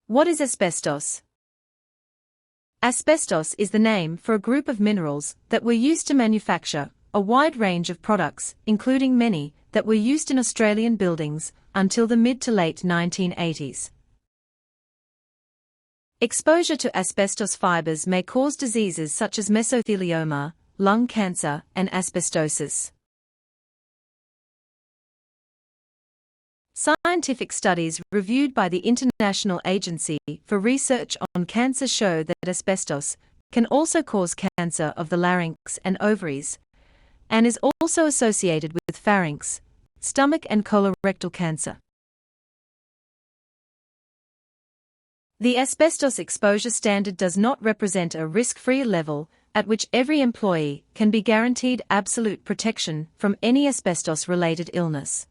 What is asbestos? Asbestos is the name for a group of minerals that were used to manufacture a wide range of products, including many that were used in Australian buildings until the mid to late 1980s. Exposure to asbestos fibers may cause diseases such as mesothelioma, lung cancer, and asbestosis. Scientific studies reviewed by the International Agency for Research on Cancer show that asbestos can also cause cancer of the larynx and ovaries, and is also associated with pharynx, stomach and colorectal cancer. The asbestos exposure standard does not represent a risk-free level at which every employee can be guaranteed absolute protection from any asbestos-related illness.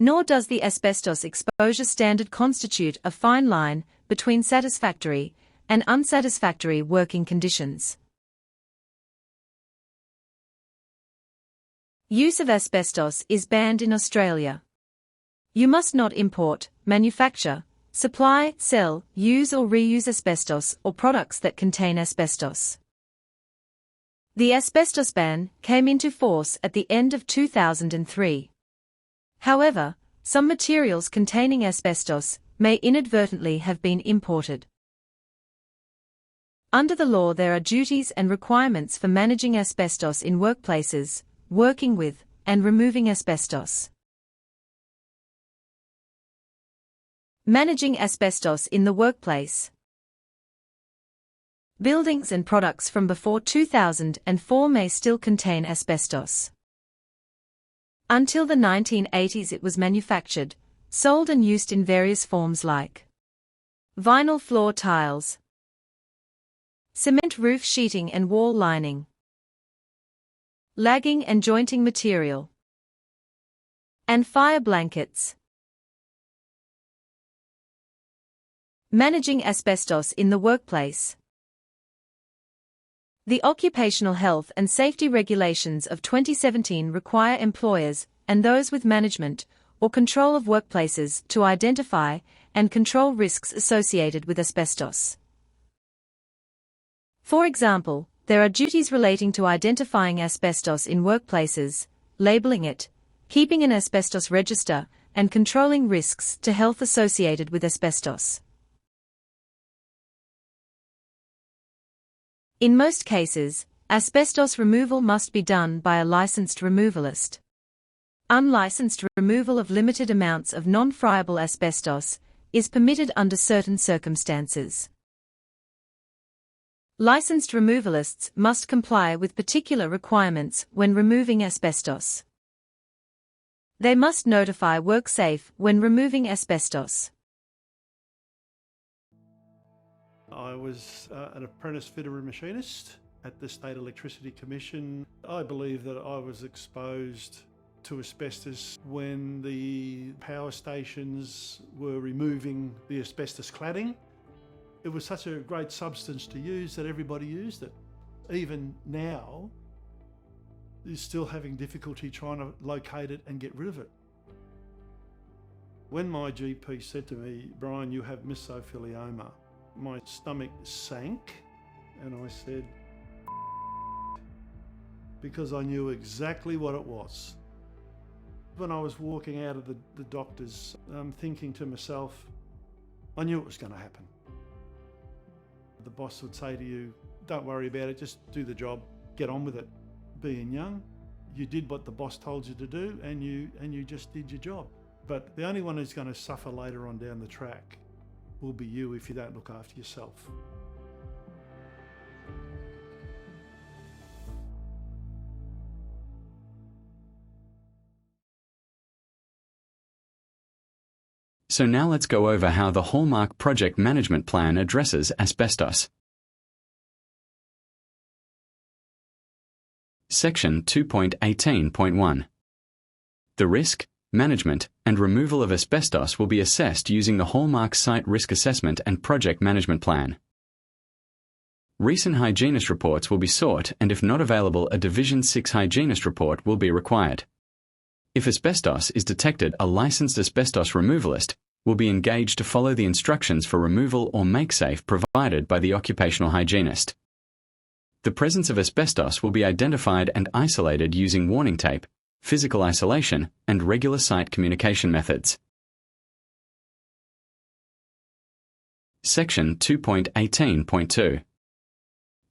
Nor does the asbestos exposure standard constitute a fine line between satisfactory and unsatisfactory working conditions. Use of asbestos is banned in Australia. You must not import, manufacture, supply, sell, use or reuse asbestos or products that contain asbestos. The asbestos ban came into force at the end of 2003. However, some materials containing asbestos may inadvertently have been imported. Under the law, there are duties and requirements for managing asbestos in workplaces, working with, and removing asbestos. Managing asbestos in the workplace. Buildings and products from before 2004 may still contain asbestos. Until the 1980s it was manufactured, sold and used in various forms like vinyl floor tiles, cement roof sheeting and wall lining, lagging and jointing material, and fire blankets. Managing asbestos in the workplace. The Occupational Health and Safety Regulations of 2017 require employers and those with management or control of workplaces to identify and control risks associated with asbestos. For example, there are duties relating to identifying asbestos in workplaces, labeling it, keeping an asbestos register, and controlling risks to health associated with asbestos. In most cases, asbestos removal must be done by a licensed removalist. Unlicensed removal of limited amounts of non-friable asbestos is permitted under certain circumstances. Licensed removalists must comply with particular requirements when removing asbestos. They must notify WorkSafe when removing asbestos. I was an apprentice fitter and machinist at the State Electricity Commission. I believe that I was exposed to asbestos when the power stations were removing the asbestos cladding. It was such a great substance to use that everybody used it. Even now, is still having difficulty trying to locate it and get rid of it. When my GP said to me, "Brian, you have mesothelioma," my stomach sank and I said, because I knew exactly what it was. When I was walking out of the doctors, I'm thinking to myself, I knew it was going to happen. The boss would say to you, "Don't worry about it, just do the job, get on with it." Being young, you did what the boss told you to do and you just did your job. But the only one who's going to suffer later on down the track will be you if you don't look after yourself. So now let's go over how the Hallmarc Project Management Plan addresses asbestos. Section 2.18.1. The risk, management, and removal of asbestos will be assessed using the Hallmarc Site Risk Assessment and Project Management Plan. Recent hygienist reports will be sought, and if not available, a Division 6 hygienist report will be required. If asbestos is detected, a licensed asbestos removalist will be engaged to follow the instructions for removal or make safe provided by the occupational hygienist. The presence of asbestos will be identified and isolated using warning tape, physical isolation, and regular site communication methods. Section 2.18.2.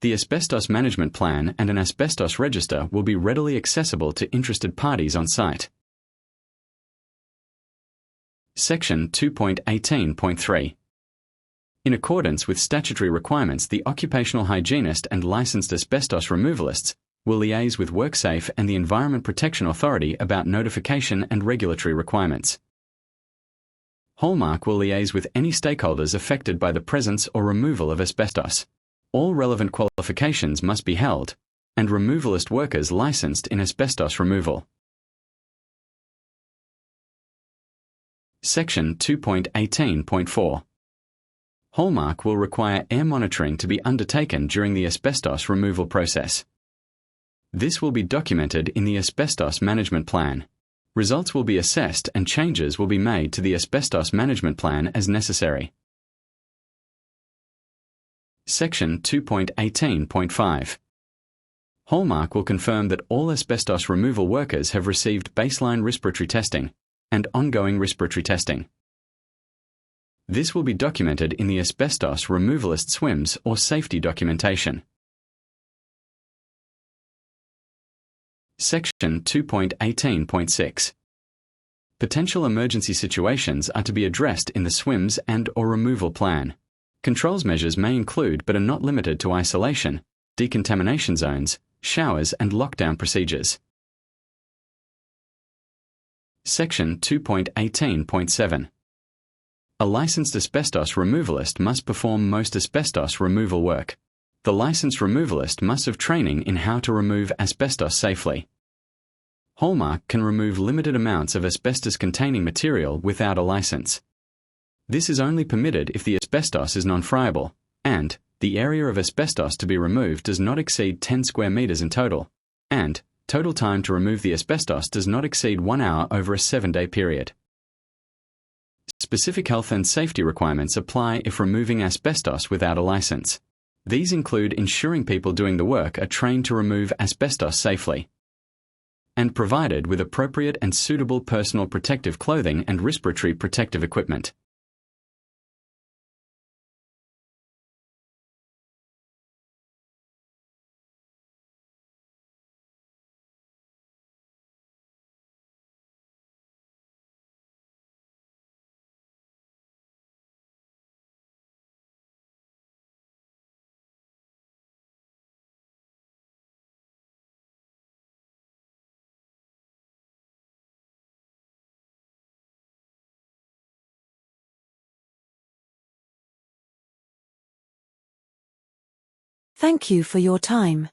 The Asbestos Management Plan and an asbestos register will be readily accessible to interested parties on site. Section 2.18.3. In accordance with statutory requirements, the occupational hygienist and licensed asbestos removalists will liaise with WorkSafe and the Environment Protection Authority about notification and regulatory requirements. Hallmarc will liaise with any stakeholders affected by the presence or removal of asbestos. All relevant qualifications must be held, and removalist workers licensed in asbestos removal. Section 2.18.4. Hallmarc will require air monitoring to be undertaken during the asbestos removal process. This will be documented in the Asbestos Management Plan. Results will be assessed and changes will be made to the Asbestos Management Plan as necessary. Section 2.18.5. Hallmarc will confirm that all asbestos removal workers have received baseline respiratory testing and ongoing respiratory testing. This will be documented in the asbestos removalist SWIMS or safety documentation. Section 2.18.6. Potential emergency situations are to be addressed in the SWIMS and/or removal plan. Controls measures may include but are not limited to isolation, decontamination zones, showers and lockdown procedures. Section 2.18.7. A licensed asbestos removalist must perform most asbestos removal work. The licensed removalist must have training in how to remove asbestos safely. Hallmarc can remove limited amounts of asbestos-containing material without a license. This is only permitted if the asbestos is non-friable, and the area of asbestos to be removed does not exceed 10 square meters in total, and total time to remove the asbestos does not exceed 1 hour over a 7-day period. Specific health and safety requirements apply if removing asbestos without a license. These include ensuring people doing the work are trained to remove asbestos safely, and provided with appropriate and suitable personal protective clothing and respiratory protective equipment. Thank you for your time.